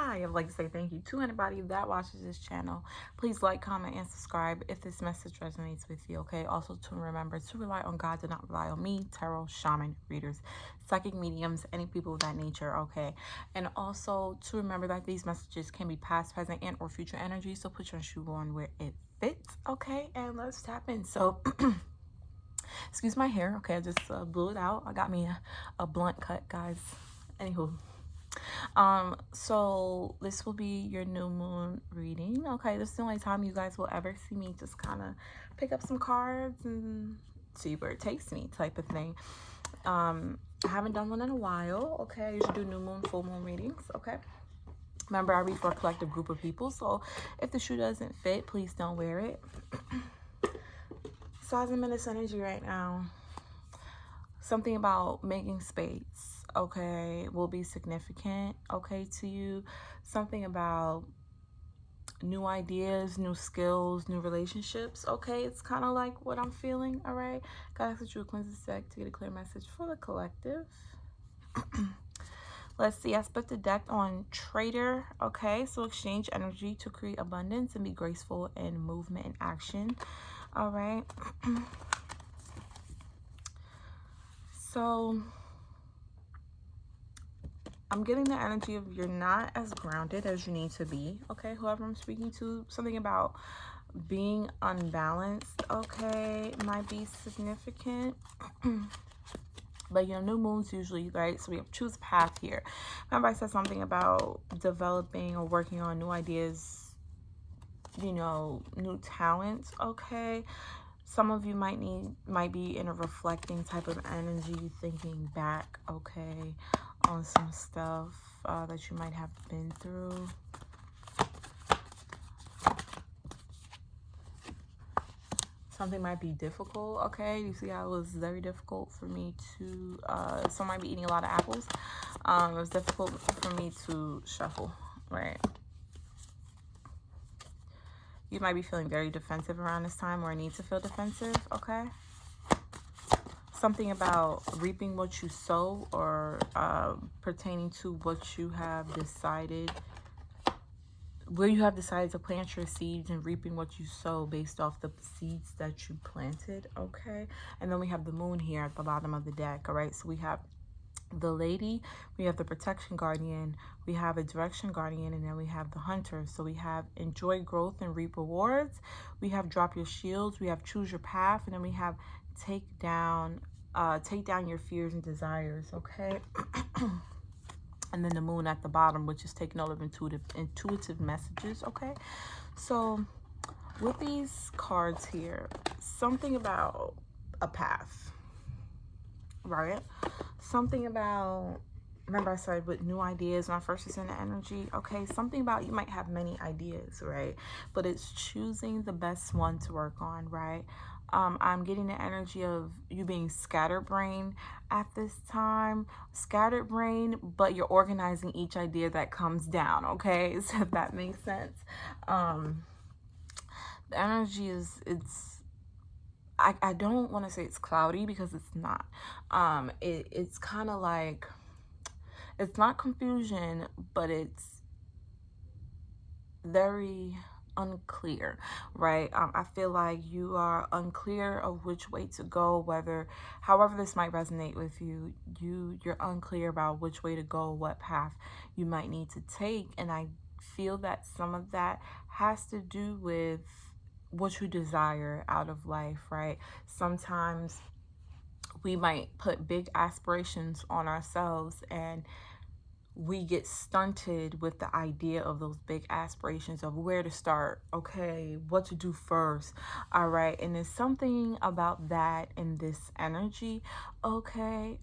I would like to say thank you to anybody that watches this channel. Please like, comment, and subscribe if this message resonates with you, okay? Also, to remember to rely on God, do not rely on me, tarot, shaman, readers, psychic mediums, any people of that nature, okay? And also to remember that these messages can be past, present, and or future energy, so put your shoe on where it fits, okay? And let's tap in. So, excuse my hair, okay? I just blew it out. I got me a blunt cut, guys. Anywho. So this will be your new moon reading. Okay, this is the only time you guys will ever see me just kind of pick up some cards and see where it takes me type of thing. I haven't done one in a while. Okay, I usually do new moon, full moon readings. Okay, remember I read for a collective group of people, so if the shoe doesn't fit, please don't wear it. So I'm in this energy right now. Something about making space, okay, will be significant, okay, to you. Something about new ideas, new skills, new relationships, okay? It's kind of like what I'm feeling, all right? Gotta ask that you a cleanse this deck to get a clear message for the collective. Let's see, I split the deck on Trader, okay? So exchange energy to create abundance and be graceful in movement and action, all right? So I'm getting the energy of you're not as grounded as you need to be, okay? Whoever I'm speaking to, something about being unbalanced, okay, might be significant. But, you know, new moons usually, right? So we have choose path here. Remember I said something about developing or working on new ideas, you know, new talents, okay? Some of you might be in a reflecting type of energy, thinking back, okay, on some stuff that you might have been through. Something might be difficult, okay? You see how it was very difficult for me to, some might be eating a lot of apples. It was difficult for me to shuffle, right? You might be feeling very defensive around this time, or need to feel defensive, okay? Something about reaping what you sow, or pertaining to what you have decided, where you have decided to plant your seeds and reaping what you sow based off the seeds that you planted, okay? And then we have the moon here at the bottom of the deck, all right? So we have the lady, we have the protection guardian, we have a direction guardian, and then we have the hunter. So we have enjoy growth and reap rewards, we have drop your shields, we have choose your path, and then we have take down your fears and desires, okay? And then the moon at the bottom, which is taking all of intuitive messages, okay? So with these cards here, something about a path, right? Something about, remember I started with new ideas when I first was in the energy, okay? Something about you might have many ideas, right? But it's choosing the best one to work on, right? I'm getting the energy of you being scatterbrained at this time. Scattered brain, but you're organizing each idea that comes down, okay? So if that makes sense. The energy is, I don't want to say it's cloudy because it's not. It's kind of like, it's not confusion, but it's very unclear, right? I feel like you are unclear of which way to go, however this might resonate with you, you're unclear about which way to go, what path you might need to take. And I feel that some of that has to do with what you desire out of life, right? Sometimes we might put big aspirations on ourselves and we get stunted with the idea of those big aspirations of where to start, okay, what to do first, all right? And there's something about that in this energy, okay?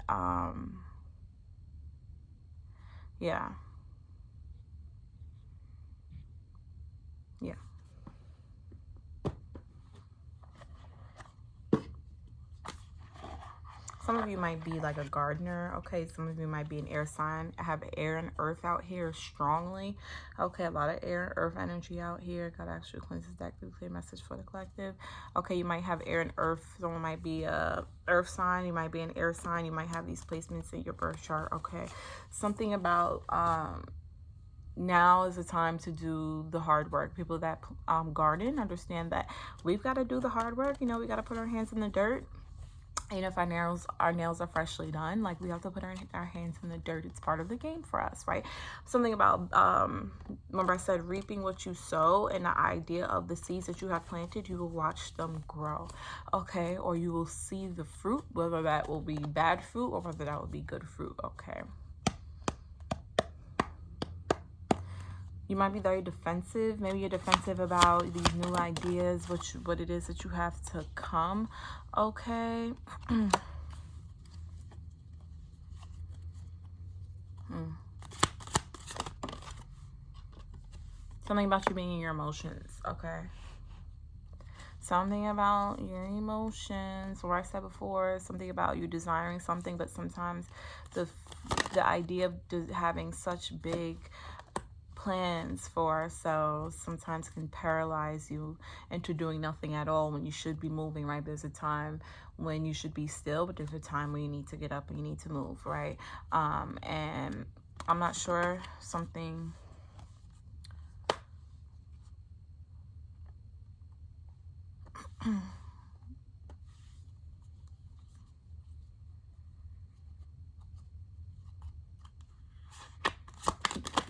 Yeah. Some of you might be like a gardener, okay? Some of you might be an air sign. I have air and earth out here strongly, okay? A lot of air and earth energy out here. Gotta actually cleanse this deck to clear message for the collective. Okay, you might have air and earth. Someone might be a earth sign. You might be an air sign. You might have these placements in your birth chart, okay? Something about now is the time to do the hard work. People that garden understand that we've got to do the hard work. You know, we got to put our hands in the dirt. You know, if our nails are freshly done, like, we have to put our hands in the dirt. It's part of the game for us, right? Something about remember I said reaping what you sow, and the idea of the seeds that you have planted, you will watch them grow, okay? Or you will see the fruit, whether that will be bad fruit or whether that will be good fruit, okay? You might be very defensive. Maybe you're defensive about these new ideas, what it is that you have to come, okay? Something about you being in your emotions, okay? Something about your emotions, or I said before, something about you desiring something, but sometimes the idea of having such big plans for ourselves sometimes can paralyze you into doing nothing at all when you should be moving, right? There's a time when you should be still, but there's a time when you need to get up and you need to move, right? And I'm not sure, something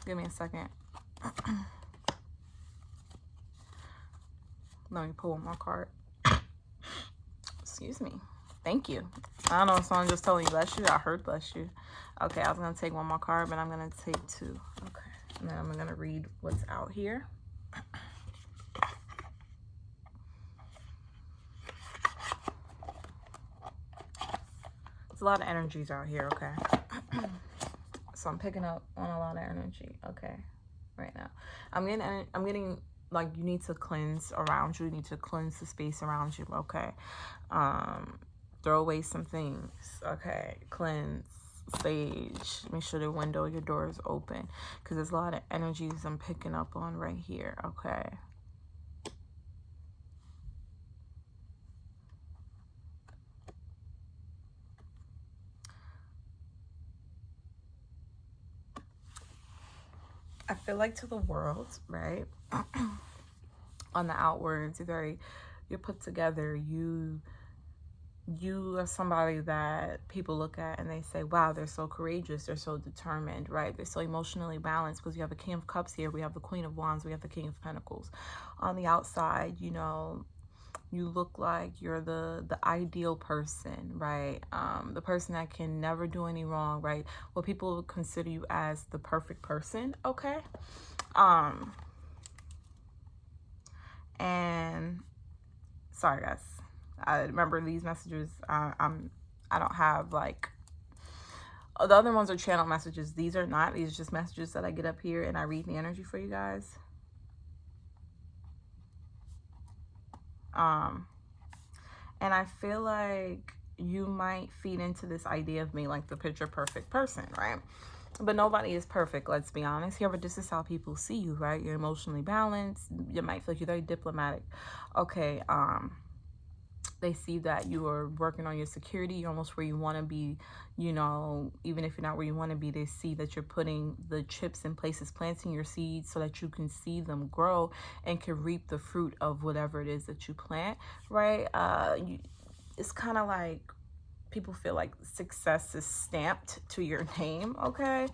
give me a second. Let me pull one more card. Excuse me. Thank you. I don't know if someone just told me bless you. I heard bless you. Okay, I was going to take one more card, but I'm going to take two. Okay. And then I'm going to read what's out here. There's a lot of energies out here, okay? So I'm picking up on a lot of energy, okay, right now. I'm getting like, you need to cleanse around you. You need to cleanse the space around you, okay? Throw away some things, okay? Cleanse, sage, make sure the window, your door is open, because there's a lot of energies I'm picking up on right here, okay? I feel like to the world, right? On the outwards, you're put together. You are somebody that people look at and they say, wow, they're so courageous, they're so determined, right? They're so emotionally balanced, because you have the King of Cups here, we have the Queen of Wands, we have the King of Pentacles. On the outside, you know, you look like you're the ideal person, right? The person that can never do any wrong, right? What people would consider you as the perfect person, okay? And sorry guys, I remember these messages, I don't have, like, the other ones are channel messages. These are not. These are just messages that I get up here and I read the energy for you guys. And I feel like you might feed into this idea of me like the picture perfect person, right? But nobody is perfect, let's be honest here. But this is how people see you, right? You're emotionally balanced. You might feel like you're very diplomatic, okay? They see that you are working on your security. You're almost where you want to be, you know, even if you're not where you want to be. They see that you're putting the chips in places, planting your seeds so that you can see them grow and can reap the fruit of whatever it is that you plant, right? It's kind of like people feel like success is stamped to your name, okay?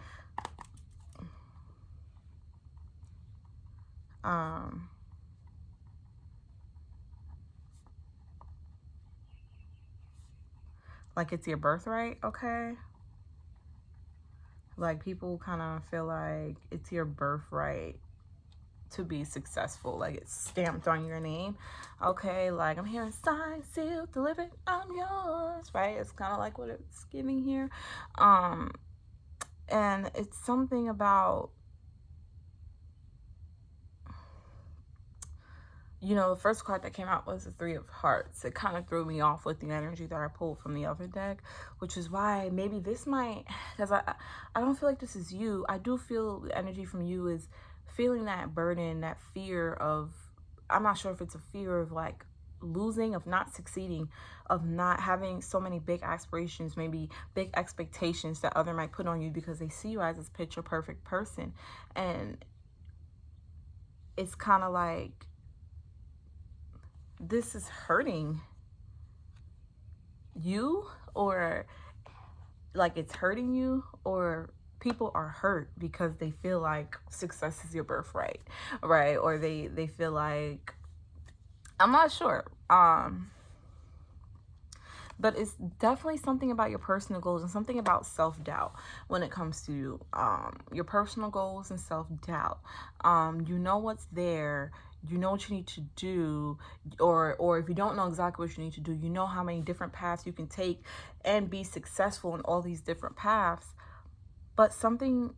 Like it's your birthright, okay? Like people kind of feel like it's your birthright to be successful, like it's stamped on your name, okay? Like I'm hearing signed, sealed, delivered, I'm yours, right? It's kind of like what it's giving here. And it's something about, you know, the first card that came out was the Three of Hearts. It kind of threw me off with the energy that I pulled from the other deck, which is why maybe this might, because I don't feel like this is you. I do feel the energy from you is feeling that burden, that fear of, I'm not sure if it's a fear of like losing, of not succeeding, of not having so many big aspirations, maybe big expectations that other might put on you because they see you as this picture perfect person. And it's kind of like, this is hurting you, or like it's hurting you, or people are hurt because they feel like success is your birthright, right? Or they feel like, I'm not sure. But it's definitely something about your personal goals and something about self-doubt when it comes to your personal goals and self-doubt. You know what's there. You know what you need to do, or if you don't know exactly what you need to do, you know how many different paths you can take and be successful in all these different paths. But something,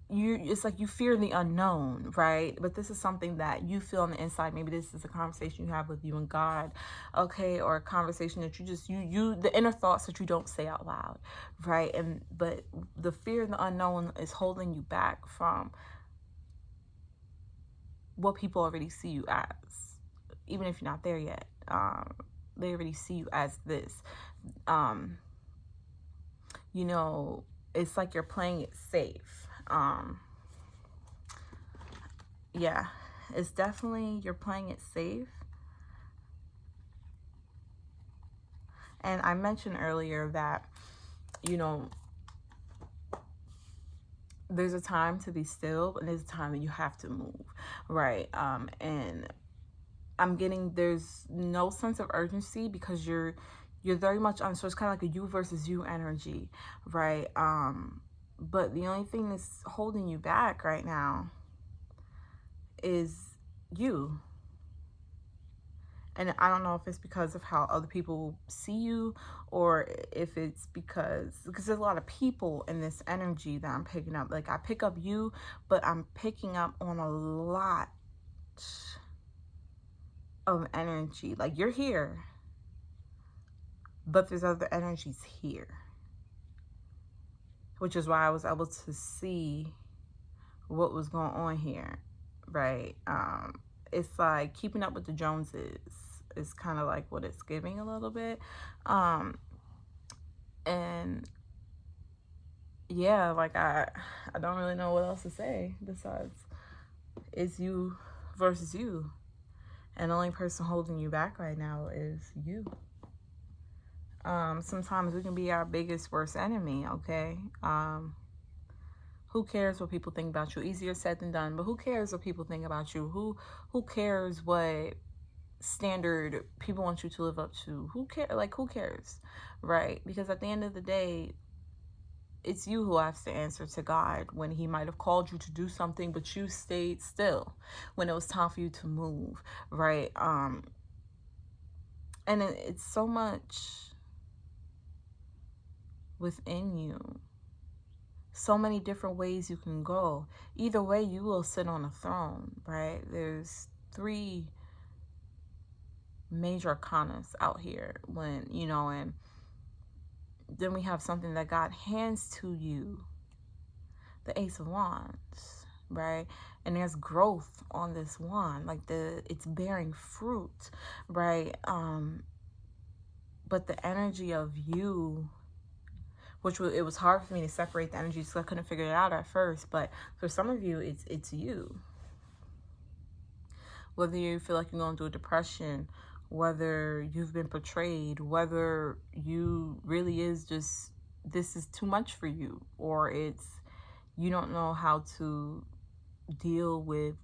it's like you fear the unknown, right? But this is something that you feel on the inside. Maybe this is a conversation you have with you and God, okay? Or a conversation that you just, the inner thoughts that you don't say out loud, right? But the fear of the unknown is holding you back from what people already see you as. Even if you're not there yet, they already see you as this. You know, it's like you're playing it safe. Yeah, it's definitely, you're playing it safe. And I mentioned earlier that, you know, there's a time to be still, but there's a time that you have to move, right? And I'm getting, there's no sense of urgency because you're very much on, so it's kind of like a you versus you energy, right? But the only thing that's holding you back right now is you. And I don't know if it's because of how other people see you, or if it's because there's a lot of people in this energy that I'm picking up. Like, I pick up you, but I'm picking up on a lot of energy. Like, you're here, but there's other energies here, which is why I was able to see what was going on here, right? It's like keeping up with the Joneses is kind of like what it's giving a little bit. And yeah, like I don't really know what else to say besides it's you versus you. And the only person holding you back right now is you. Sometimes we can be our biggest worst enemy, okay? Who cares what people think about you? Easier said than done, but who cares what people think about you? Who cares what standard people want you to live up to? Who cares, right? Because at the end of the day, it's you who has to answer to God when he might have called you to do something, but you stayed still when it was time for you to move, right? And it's so much within you. So many different ways you can go. Either way, you will sit on a throne, right? There's 3 major arcanas out here when, you know, and then we have something that God hands to you, the Ace of Wands, right? And there's growth on this wand, like it's bearing fruit, right? But the energy of you, it was hard for me to separate the energies because I couldn't figure it out at first. But for some of you, it's you. Whether you feel like you're going through a depression, whether you've been betrayed, whether you really is just, this is too much for you, or it's, you don't know how to deal with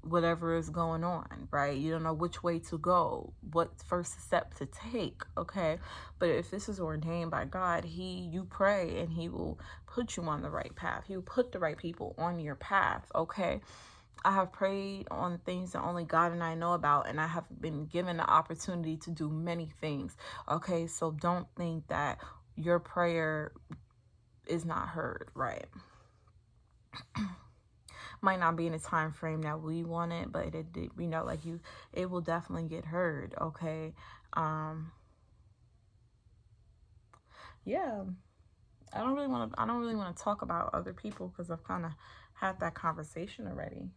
whatever is going on, right? You don't know which way to go, what first step to take, okay? But if this is ordained by God, you pray and he will put you on the right path. He will put the right people on your path, okay? I have prayed on things that only God and I know about, and I have been given the opportunity to do many things, okay? So don't think that your prayer is not heard, right? Might not be in the time frame that we want it, but you know, like it will definitely get heard, okay? Yeah, I don't really want to talk about other people because I've kind of had that conversation already.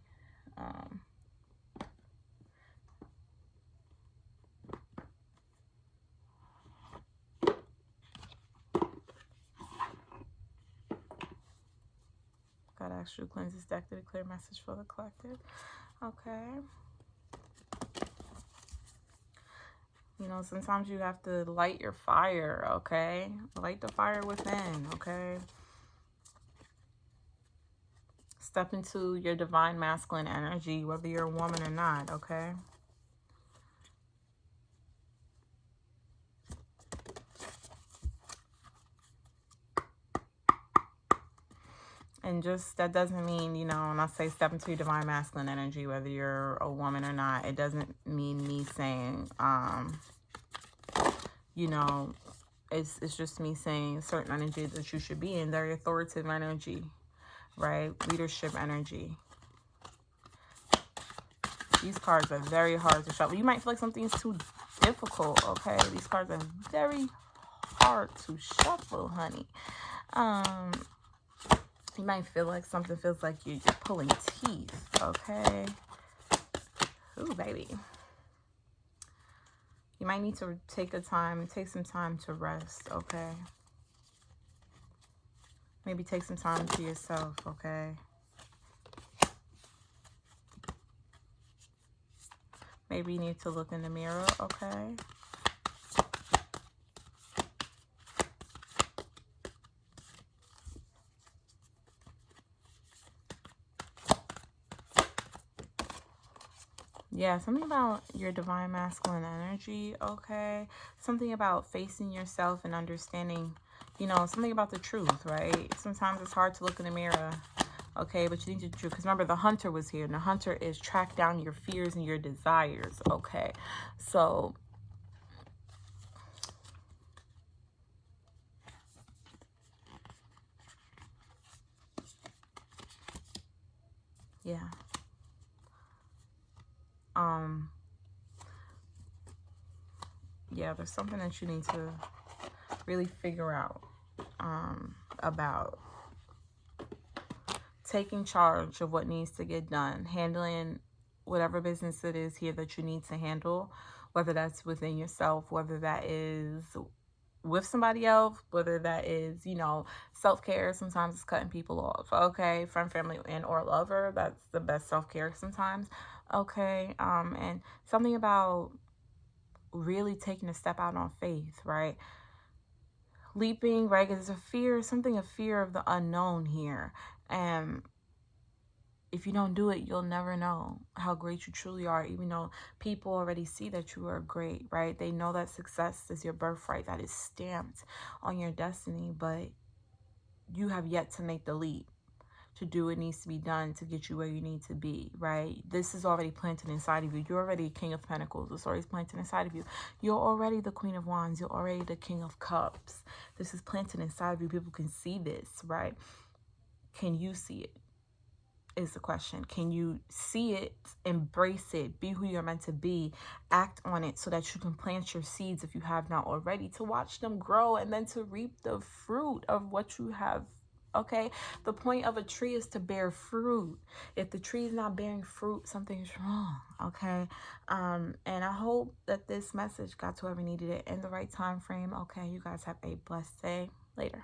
God asked you to cleanse this deck to declare message for the collective. Okay. You know, sometimes you have to light your fire, okay? Light the fire within, okay? Step into your divine masculine energy, whether you're a woman or not, okay? And just, that doesn't mean, you know, when I say step into your divine masculine energy, whether you're a woman or not, it doesn't mean me saying, you know, it's just me saying certain energy that you should be in. Very authoritative energy, right? Leadership energy. These cards are very hard to shuffle. You might feel like something is too difficult, okay? These cards are very hard to shuffle, honey. You might feel like something feels like you're pulling teeth, okay? Ooh, baby. You might need to take some time to rest, okay? Maybe take some time to yourself, okay? Maybe you need to look in the mirror, okay? Yeah, something about your divine masculine energy, okay? Something about facing yourself and understanding, you know, something about the truth, right? Sometimes it's hard to look in the mirror, okay? But you need to, because remember, the hunter was here, and the hunter is track down your fears and your desires, okay? So, yeah. Yeah, there's something that you need to really figure out about taking charge of what needs to get done, handling whatever business it is here that you need to handle, whether that's within yourself, whether that is with somebody else, whether that is, you know, self-care. Sometimes it's cutting people off, okay? Friend, family, and or lover. That's the best self-care sometimes, okay? And something about really taking a step out on faith, right? Leaping, right? There's a fear, something of fear of the unknown here. And if you don't do it, you'll never know how great you truly are, even though people already see that you are great, right? They know that success is your birthright, that is stamped on your destiny, but you have yet to make the leap to do what needs to be done to get you where you need to be, right? This is already planted inside of you. You're already King of Pentacles. The story is planted inside of you. You're already the Queen of Wands. You're already the King of Cups. This is planted inside of you. People can see this, right? Can you see it? Is the question. Can you see it, embrace it, be who you're meant to be, act on it so that you can plant your seeds if you have not already, to watch them grow and then to reap the fruit of what you have. Okay, the point of a tree is to bear fruit. If the tree is not bearing fruit, something's wrong. Okay, and I hope that this message got to whoever needed it in the right time frame. Okay, you guys have a blessed day. Later.